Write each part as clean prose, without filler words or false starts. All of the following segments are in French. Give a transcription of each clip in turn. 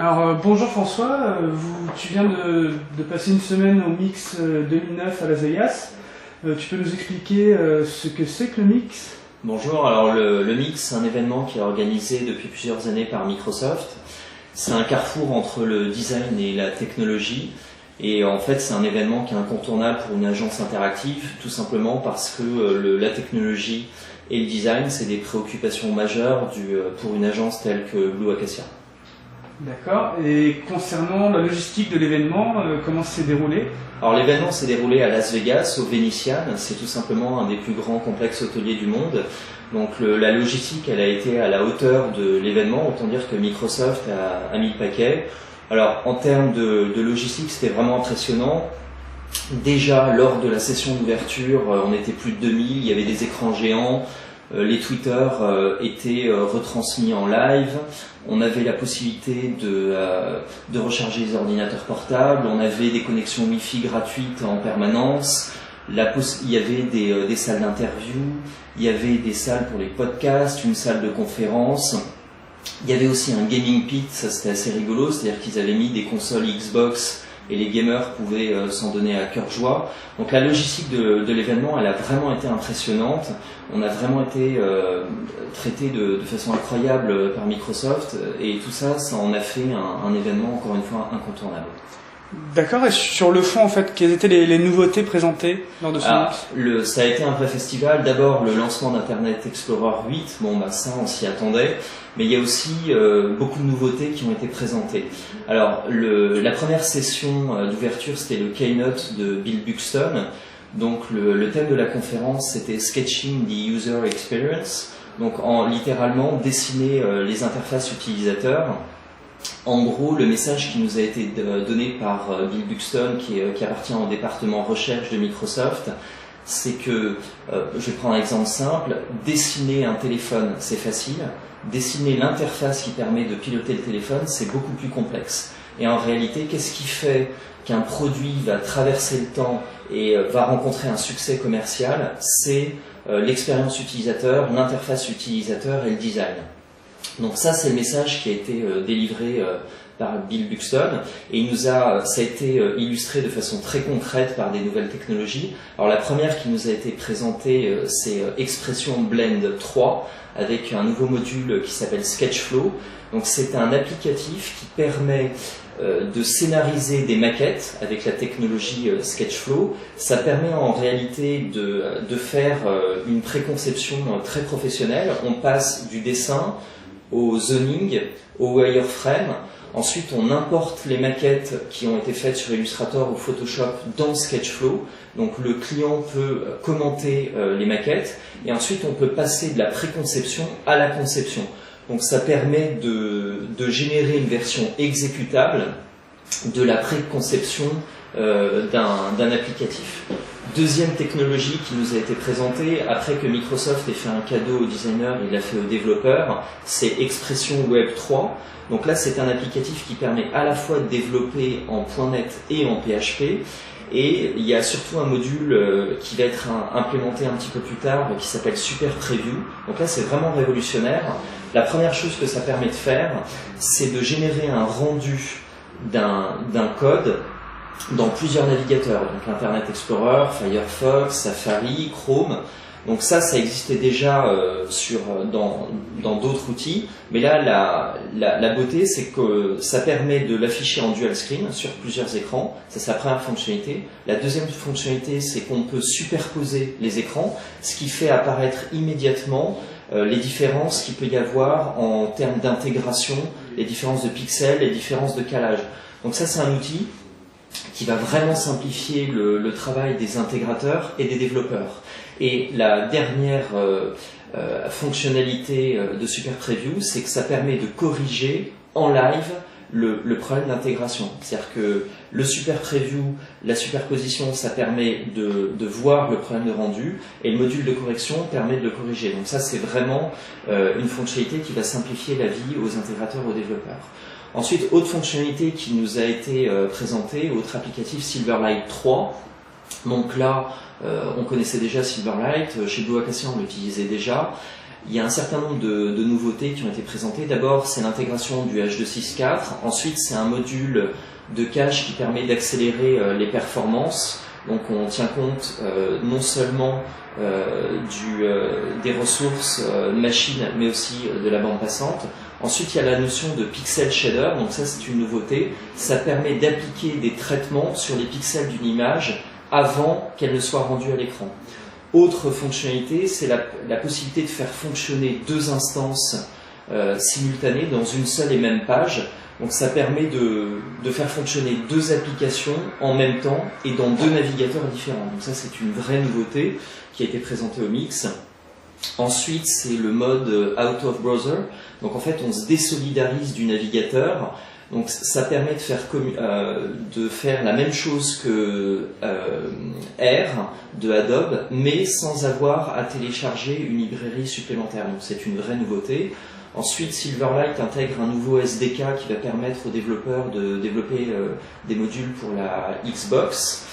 Alors bonjour François, tu viens de passer une semaine au Mix 2009 à Las Vegas. Tu peux nous expliquer ce que c'est que le Mix? Bonjour, alors le Mix, c'est un événement qui est organisé depuis plusieurs années par Microsoft. C'est un carrefour entre le design et la technologie. Et en fait, c'est un événement qui est incontournable pour une agence interactive, tout simplement parce que la technologie et le design, c'est des préoccupations majeures pour une agence telle que Blue Acacia. D'accord. Et concernant la logistique de l'événement, comment s'est déroulé? Alors l'événement s'est déroulé à Las Vegas, au Venetian. C'est tout simplement un des plus grands complexes hôteliers du monde. Donc la logistique, elle a été à la hauteur de l'événement. Autant dire que Microsoft a mis le paquet. Alors en termes de logistique, c'était vraiment impressionnant. Déjà lors de la session d'ouverture, on était plus de 2000, il y avait des écrans géants. Les Twitter étaient retransmis en live, on avait la possibilité de recharger les ordinateurs portables, on avait des connexions Wi-Fi gratuites en permanence, il y avait des salles d'interview, il y avait des salles pour les podcasts, une salle de conférence, il y avait aussi un gaming pit, ça c'était assez rigolo, c'est-à-dire qu'ils avaient mis des consoles Xbox et les gamers pouvaient s'en donner à cœur joie. Donc la logistique de l'événement, elle a vraiment été impressionnante. On a vraiment été traité de façon incroyable par Microsoft et tout ça, ça en a fait un événement encore une fois incontournable. D'accord, et sur le fond en fait, quelles étaient les nouveautés présentées lors de ce Mix? Ça a été un vrai festival. D'abord le lancement d'Internet Explorer 8, ça on s'y attendait, mais il y a aussi beaucoup de nouveautés qui ont été présentées. Alors la première session d'ouverture, c'était le keynote de Bill Buxton. Donc le thème de la conférence, c'était Sketching the User Experience, donc littéralement dessiner les interfaces utilisateurs. En gros, le message qui nous a été donné par Bill Buxton, qui appartient au département recherche de Microsoft, c'est que, je vais prendre un exemple simple, dessiner un téléphone, c'est facile, dessiner l'interface qui permet de piloter le téléphone, c'est beaucoup plus complexe. Et en réalité, qu'est-ce qui fait qu'un produit va traverser le temps et va rencontrer un succès commercial? C'est l'expérience utilisateur, l'interface utilisateur et le design. Donc ça, c'est le message qui a été délivré par Bill Buxton et ça a été illustré de façon très concrète par des nouvelles technologies. Alors la première qui nous a été présentée, c'est Expression Blend 3 avec un nouveau module qui s'appelle Sketchflow. Donc c'est un applicatif qui permet de scénariser des maquettes avec la technologie Sketchflow. Ça permet en réalité de faire une préconception très professionnelle. On passe du dessin au zoning, au wireframe. Ensuite, on importe les maquettes qui ont été faites sur Illustrator ou Photoshop dans Sketchflow. Donc le client peut commenter les maquettes et ensuite on peut passer de la préconception à la conception. Donc ça permet de générer une version exécutable de la préconception d'un applicatif. Deuxième technologie qui nous a été présentée, après que Microsoft ait fait un cadeau aux designers, il l'a fait aux développeurs, c'est Expression Web 3. Donc là, c'est un applicatif qui permet à la fois de développer en .NET et en PHP. Et il y a surtout un module qui va être implémenté un petit peu plus tard, qui s'appelle Super Preview. Donc là, c'est vraiment révolutionnaire. La première chose que ça permet de faire, c'est de générer un rendu d'un code dans plusieurs navigateurs, donc Internet Explorer, Firefox, Safari, Chrome. Donc ça existait déjà dans d'autres outils, mais là la beauté c'est que ça permet de l'afficher en dual screen sur plusieurs écrans, ça c'est la première fonctionnalité. La deuxième fonctionnalité c'est qu'on peut superposer les écrans, ce qui fait apparaître immédiatement les différences qu'il peut y avoir en termes d'intégration, les différences de pixels, les différences de calage. Donc ça c'est un outil qui va vraiment simplifier le travail des intégrateurs et des développeurs. Et la dernière fonctionnalité de Super Preview, c'est que ça permet de corriger en live le problème d'intégration. C'est-à-dire que le Super Preview, la superposition, ça permet de voir le problème de rendu, et le module de correction permet de le corriger. Donc ça, c'est vraiment une fonctionnalité qui va simplifier la vie aux intégrateurs, aux développeurs. Ensuite, autre fonctionnalité qui nous a été présentée, autre applicatif Silverlight 3. Donc là, on connaissait déjà Silverlight, chez Blue Acacia on l'utilisait déjà. il y a un certain nombre de nouveautés qui ont été présentées. D'abord, c'est l'intégration du H264. Ensuite, c'est un module de cache qui permet d'accélérer les performances. Donc, on tient compte non seulement des ressources machines, mais aussi de la bande passante. Ensuite, il y a la notion de pixel shader. Donc ça, c'est une nouveauté. Ça permet d'appliquer des traitements sur les pixels d'une image avant qu'elle ne soit rendue à l'écran. Autre fonctionnalité, c'est la possibilité de faire fonctionner deux instances simultanées dans une seule et même page. Donc ça permet de faire fonctionner deux applications en même temps et dans deux navigateurs différents. Donc ça, c'est une vraie nouveauté qui a été présentée au Mix. Ensuite, c'est le mode out of browser. Donc en fait, on se désolidarise du navigateur. Donc ça permet de faire la même chose que R de Adobe, mais sans avoir à télécharger une librairie supplémentaire. Donc c'est une vraie nouveauté. Ensuite, Silverlight intègre un nouveau SDK qui va permettre aux développeurs de développer des modules pour la Xbox.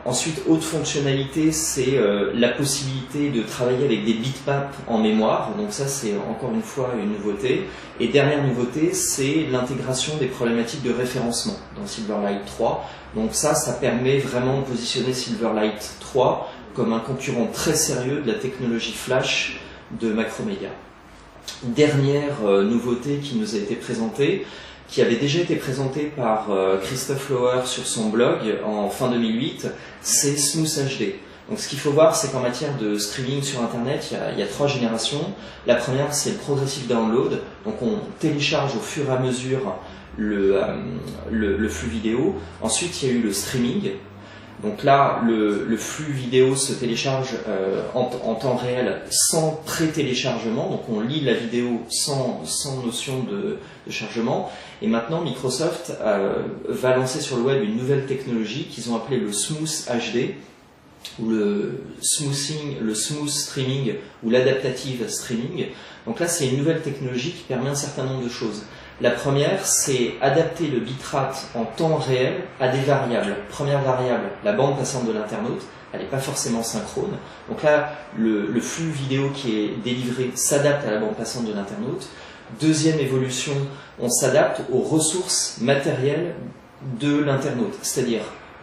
Ensuite, autre fonctionnalité, c'est la possibilité de travailler avec des bitmaps en mémoire. Donc ça, c'est encore une fois une nouveauté. Et dernière nouveauté, c'est l'intégration des problématiques de référencement dans Silverlight 3. Donc ça permet vraiment de positionner Silverlight 3 comme un concurrent très sérieux de la technologie Flash de Macromedia. Dernière nouveauté qui nous a été présentée, qui avait déjà été présentée par Christophe Lauer sur son blog en fin 2008, c'est Smooth HD. Donc ce qu'il faut voir, c'est qu'en matière de streaming sur Internet, il y a trois générations. La première, c'est le progressive download. Donc on télécharge au fur et à mesure le flux vidéo. Ensuite, il y a eu le streaming. Donc là, le flux vidéo se télécharge en temps réel sans pré-téléchargement. Donc on lit la vidéo sans notion de chargement. Et maintenant, Microsoft va lancer sur le web une nouvelle technologie qu'ils ont appelée le Smooth HD, ou le smooth streaming, ou l'adaptative streaming. Donc là, c'est une nouvelle technologie qui permet un certain nombre de choses. La première, c'est adapter le bitrate en temps réel à des variables. Première variable, la bande passante de l'internaute, elle n'est pas forcément synchrone. Donc là, le flux vidéo qui est délivré s'adapte à la bande passante de l'internaute. Deuxième évolution, on s'adapte aux ressources matérielles de l'internaute, c'est-à-dire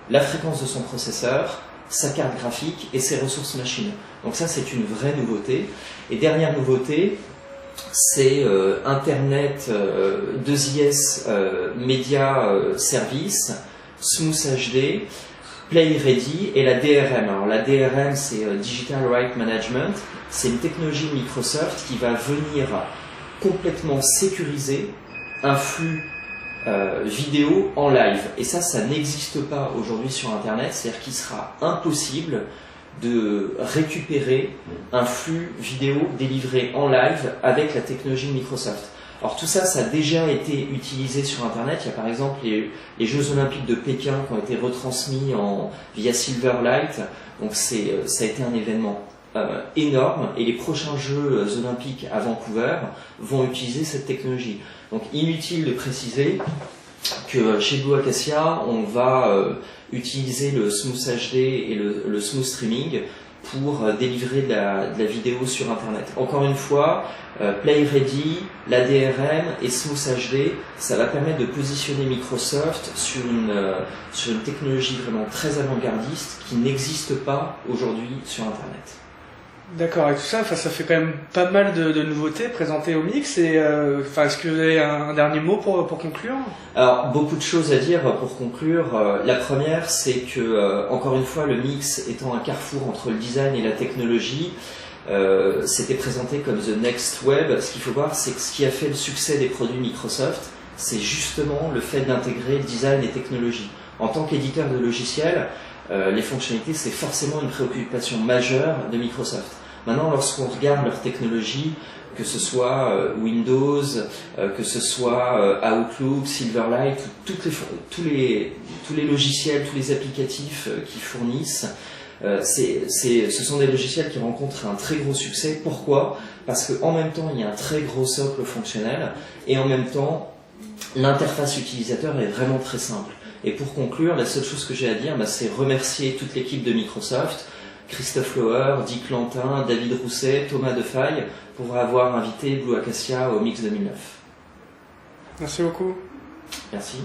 la fréquence de son processeur, sa carte graphique et ses ressources machines. Donc ça, c'est une vraie nouveauté. Et dernière nouveauté, c'est Internet 2IS Media Service, Smooth HD, Play Ready et la DRM. Alors la DRM, c'est Digital Right Management. C'est une technologie de Microsoft qui va venir complètement sécuriser un flux vidéo en live. Et ça n'existe pas aujourd'hui sur Internet. C'est-à-dire qu'il sera impossible de récupérer un flux vidéo délivré en live avec la technologie de Microsoft. Alors tout ça, ça a déjà été utilisé sur Internet. Il y a par exemple les Jeux Olympiques de Pékin qui ont été retransmis via Silverlight. Donc ça a été un événement énorme et les prochains Jeux Olympiques à Vancouver vont utiliser cette technologie. Donc inutile de préciser que chez Blue Acacia, on va utiliser le Smooth HD et le Smooth Streaming pour délivrer de la vidéo sur Internet. Encore une fois, Play Ready, la DRM et Smooth HD, ça va permettre de positionner Microsoft sur une technologie vraiment très avant-gardiste qui n'existe pas aujourd'hui sur Internet. D'accord, et tout ça, ça fait quand même pas mal de nouveautés présentées au Mix. Et est-ce que vous avez un dernier mot pour conclure? Alors, beaucoup de choses à dire pour conclure. La première, c'est que, encore une fois, le Mix étant un carrefour entre le design et la technologie, c'était présenté comme The Next Web. Ce qu'il faut voir, c'est que ce qui a fait le succès des produits Microsoft, c'est justement le fait d'intégrer le design et technologie. En tant qu'éditeur de logiciels, les fonctionnalités, c'est forcément une préoccupation majeure de Microsoft. Maintenant, lorsqu'on regarde leur technologie, que ce soit Windows, que ce soit Outlook, Silverlight, tous les logiciels, tous les applicatifs qu'ils fournissent, ce sont des logiciels qui rencontrent un très gros succès. Pourquoi? Parce qu'en même temps, il y a un très gros socle fonctionnel et en même temps, l'interface utilisateur est vraiment très simple. Et pour conclure, la seule chose que j'ai à dire, c'est remercier toute l'équipe de Microsoft, Christophe Lauer, Dick Lantin, David Rousset, Thomas Defaille, pour avoir invité Blue Acacia au Mix 2009. Merci beaucoup. Merci.